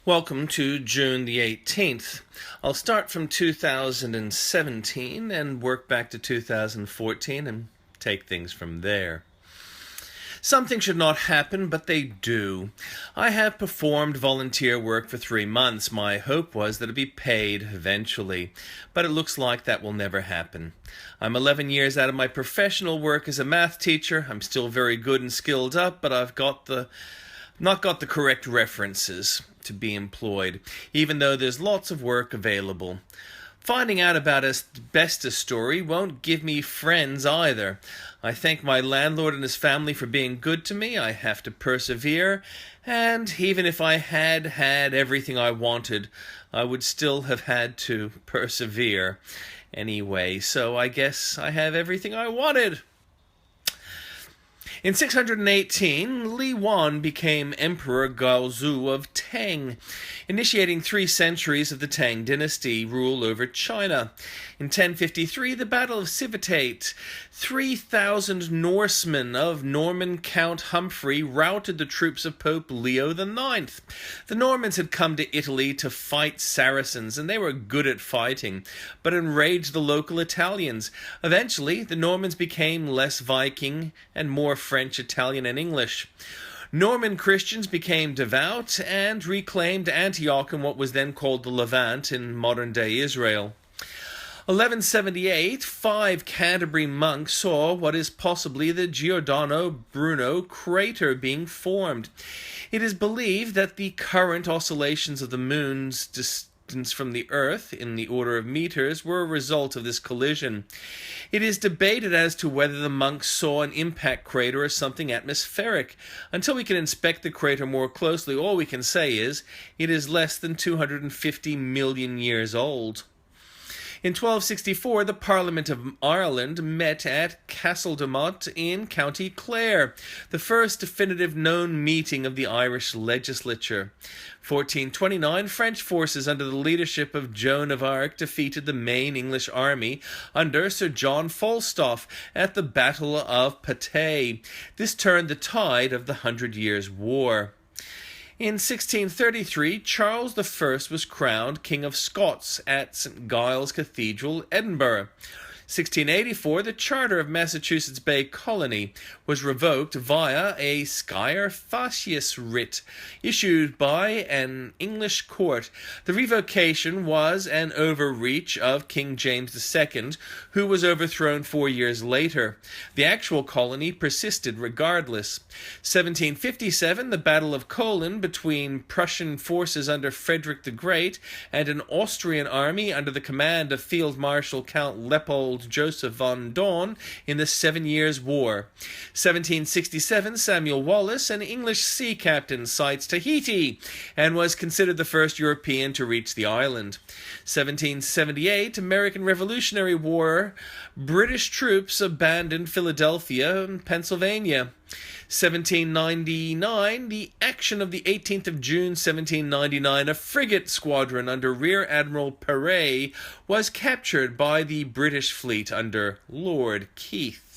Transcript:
Welcome to June the 18th. I'll start from 2017 and work back to 2014 and take things from there. Something should not happen, but they do. I have performed volunteer work for 3 months. My hope was that it'd be paid eventually, but it looks like that will never happen. I'm 11 years out of my professional work as a math teacher. I'm still very good and skilled up, but I've not got the correct references to be employed, even though there's lots of work available. Finding out about asbestos story won't give me friends either. I thank my landlord and his family for being good to me. I have to persevere, and even if I had everything I wanted, I would still have had to persevere anyway, so I guess I have everything I wanted. In 618, Yuan became Emperor Gaozu of Tang, initiating 3 centuries of the Tang Dynasty rule over China. In 1053, the Battle of Civitate, 3,000 Norsemen of Norman Count Humphrey routed the troops of Pope Leo IX. The Normans had come to Italy to fight Saracens, and they were good at fighting, but enraged the local Italians. Eventually, the Normans became less Viking and more French, Italian, and English. Norman Christians became devout and reclaimed Antioch in what was then called the Levant in modern-day Israel. 1178, 5 Canterbury monks saw what is possibly the Giordano Bruno crater being formed. It is believed that the current oscillations of the moon's distance from the Earth, in the order of meters, were a result of this collision. It is debated as to whether the monks saw an impact crater or something atmospheric. Until we can inspect the crater more closely, all we can say is it is less than 250 million years old. In 1264, the Parliament of Ireland met at Castledermot in County Kildare, the first definitive known meeting of the Irish legislature. 1429, French forces under the leadership of Joan of Arc defeated the main English army under Sir John Fastolf at the Battle of Patay. This turned the tide of the 100 Years' War. In 1633, Charles I was crowned King of Scots at St. Giles Cathedral, Edinburgh. 1684, the charter of Massachusetts Bay Colony was revoked via a scire facias writ issued by an English court. The revocation was an overreach of King James II, who was overthrown 4 years later. The actual colony persisted regardless. 1757, the Battle of Kolin between Prussian forces under Frederick the Great and an Austrian army under the command of Field Marshal Count Leopold Joseph von Daun in the 7 Years' War. 1767, Samuel Wallis, an English sea captain, sights Tahiti and was considered the first European to reach the island. 1778, American Revolutionary War, British troops abandoned Philadelphia and Pennsylvania. 1799, the action of the 18th of June 1799, a frigate squadron under Rear Admiral Perret was captured by the British fleet under Lord Keith.